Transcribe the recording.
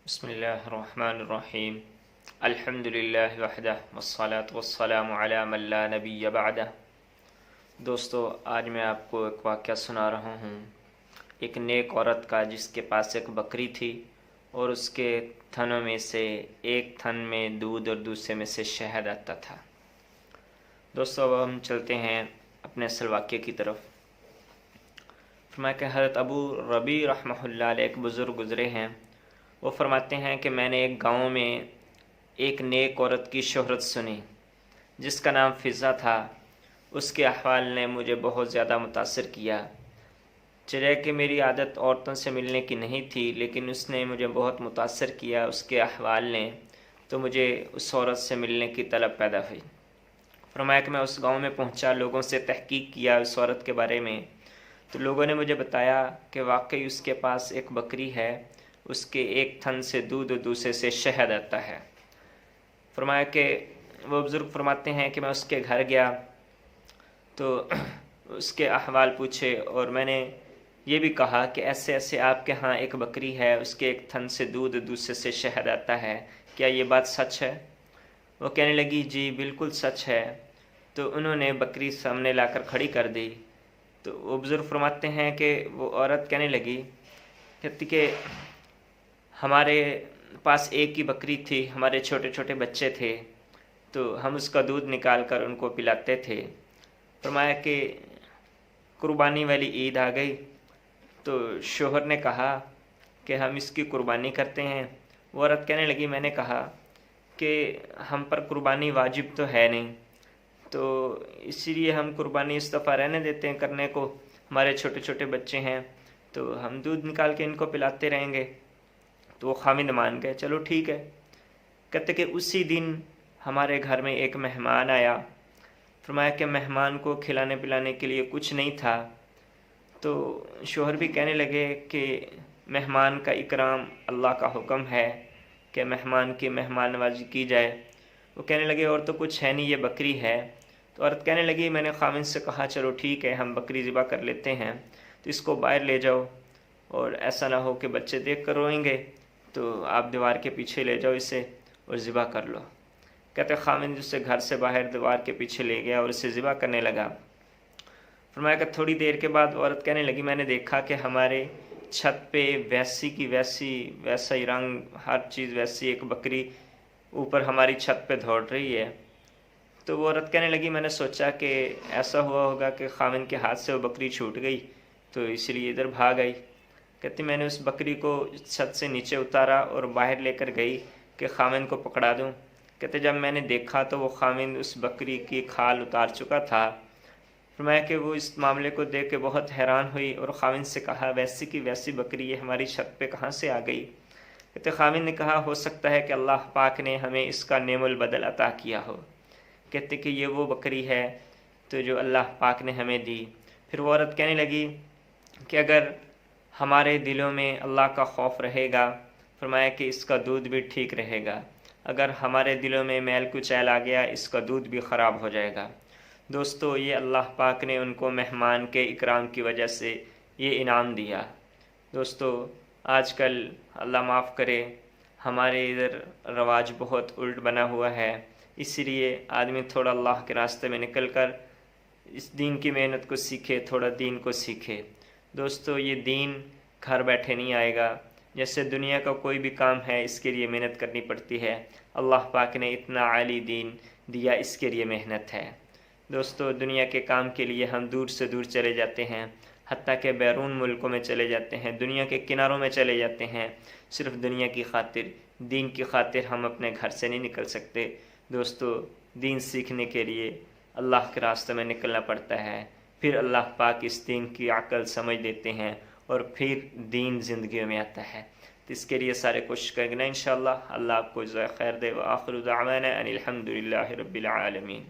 بسم اللہ الرحمن الرحیم الحمد للہ وحدہ والصلاة والسلام علی من لا نبی بعدہ۔ دوستو، آج میں آپ کو ایک واقعہ سنا رہا ہوں، ایک نیک عورت کا جس کے پاس ایک بکری تھی اور اس کے تھنوں میں سے ایک تھن میں دودھ اور دوسرے میں سے شہد آتا تھا۔ دوستو، اب ہم چلتے ہیں اپنے اصل واقعے کی طرف۔ فرمایا کہ حضرت ابو ربیع رحمہ اللہ علیہ ایک بزرگ گزرے ہیں۔ وہ فرماتے ہیں کہ میں نے ایک گاؤں میں ایک نیک عورت کی شہرت سنی جس کا نام فضہ تھا۔ اس کے احوال نے مجھے بہت زیادہ متاثر کیا، چرے کہ میری عادت عورتوں سے ملنے کی نہیں تھی، لیکن اس نے مجھے بہت متاثر کیا اس کے احوال نے، تو مجھے اس عورت سے ملنے کی طلب پیدا ہوئی۔ فرمایا کہ میں اس گاؤں میں پہنچا، لوگوں سے تحقیق کیا اس عورت کے بارے میں، تو لوگوں نے مجھے بتایا کہ واقعی اس کے پاس ایک بکری ہے، اس کے ایک تھن سے دودھ اور دوسرے سے شہد آتا ہے۔ فرمایا کہ وہ بزرگ فرماتے ہیں کہ میں اس کے گھر گیا تو اس کے احوال پوچھے، اور میں نے یہ بھی کہا کہ ایسے ایسے آپ کے ہاں ایک بکری ہے، اس کے ایک تھن سے دودھ اور دوسرے سے شہد آتا ہے، کیا یہ بات سچ ہے؟ وہ کہنے لگی جی بالکل سچ ہے۔ تو انہوں نے بکری سامنے لا کر کھڑی کر دی، تو وہ بزرگ فرماتے ہیں کہ وہ عورت کہنے لگی کہ ہمارے پاس ایک ہی بکری تھی، ہمارے چھوٹے چھوٹے بچے تھے، تو ہم اس کا دودھ نکال کر ان کو پلاتے تھے۔ فرمایا کہ قربانی والی عید آ گئی تو شوہر نے کہا کہ ہم اس کی قربانی کرتے ہیں۔ وہ عورت کہنے لگی میں نے کہا کہ ہم پر قربانی واجب تو ہے نہیں، تو اسی لیے ہم قربانی اس دفعہ رہنے دیتے ہیں کرنے کو، ہمارے چھوٹے چھوٹے بچے ہیں تو ہم دودھ نکال کے ان کو پلاتے رہیں گے۔ تو وہ خامد مان گئے، چلو ٹھیک ہے۔ کہتے کہ اسی دن ہمارے گھر میں ایک مہمان آیا۔ فرمایا کہ مہمان کو کھلانے پلانے کے لیے کچھ نہیں تھا، تو شوہر بھی کہنے لگے کہ مہمان کا اکرام اللہ کا حکم ہے کہ مہمان کی مہمان نوازی کی جائے۔ وہ کہنے لگے اور تو کچھ ہے نہیں، یہ بکری ہے۔ تو عورت کہنے لگی میں نے خامد سے کہا چلو ٹھیک ہے ہم بکری ذبح کر لیتے ہیں، تو اس کو باہر لے جاؤ، اور ایسا نہ ہو کہ بچے دیکھ کر روئیں گے، تو آپ دیوار کے پیچھے لے جاؤ اسے اور ذبح کر لو۔ کہتے خامد اسے گھر سے باہر دیوار کے پیچھے لے گیا اور اسے ذبح کرنے لگا۔ فرمایا کہ تھوڑی دیر کے بعد عورت کہنے لگی میں نے دیکھا کہ ہمارے چھت پہ ویسی کی ویسی، ویسا ہی رنگ، ہر چیز ویسی، ایک بکری اوپر ہماری چھت پہ دوڑ رہی ہے۔ تو وہ عورت کہنے لگی میں نے سوچا کہ ایسا ہوا ہوگا کہ خامد کے ہاتھ سے وہ بکری چھوٹ گئی تو اس لیے ادھر بھاگ آئی۔ کہتی میں نے اس بکری کو چھت سے نیچے اتارا اور باہر لے کر گئی کہ خامد کو پکڑا دوں۔ کہتے جب میں نے دیکھا تو وہ خامد اس بکری کی کھال اتار چکا تھا۔ فرمایا کہ وہ اس معاملے کو دیکھ کے بہت حیران ہوئی اور خامد سے کہا ویسی کی ویسی بکری یہ ہماری چھت پہ کہاں سے آ گئی؟ کہتے خامد نے کہا ہو سکتا ہے کہ اللہ پاک نے ہمیں اس کا نعم البدل عطا کیا ہو۔ کہتے کہ یہ وہ بکری ہے تو جو اللہ پاک نے ہمیں دی۔ پھر وہ عورت کہنے لگی کہ اگر ہمارے دلوں میں اللہ کا خوف رہے گا، فرمایا کہ اس کا دودھ بھی ٹھیک رہے گا، اگر ہمارے دلوں میں میل کچیل آ گیا اس کا دودھ بھی خراب ہو جائے گا۔ دوستو، یہ اللہ پاک نے ان کو مہمان کے اکرام کی وجہ سے یہ انعام دیا۔ دوستو، آج کل اللہ معاف کرے ہمارے ادھر رواج بہت الٹ بنا ہوا ہے، اسی لیے آدمی تھوڑا اللہ کے راستے میں نکل کر اس دین کی محنت کو سیکھے، تھوڑا دین کو سیکھے۔ دوستو، یہ دین گھر بیٹھے نہیں آئے گا، جیسے دنیا کا کوئی بھی کام ہے اس کے لیے محنت کرنی پڑتی ہے، اللہ پاک نے اتنا عالی دین دیا، اس کے لیے محنت ہے۔ دوستو، دنیا کے کام کے لیے ہم دور سے دور چلے جاتے ہیں، حتیٰ کہ بیرون ملکوں میں چلے جاتے ہیں، دنیا کے کناروں میں چلے جاتے ہیں، صرف دنیا کی خاطر، دین کی خاطر ہم اپنے گھر سے نہیں نکل سکتے۔ دوستو، دین سیکھنے کے لیے اللہ کے راستے میں نکلنا پڑتا ہے، پھر اللہ پاک اس دین کی عقل سمجھ دیتے ہیں اور پھر دین زندگیوں میں آتا ہے۔ تو اس کے لیے سارے کوشش کریں گے نا انشاءاللہ۔ اللہ آپ کو جزائے خیر دے۔ وآخر دعوانا ان الحمد للہ رب العالمین۔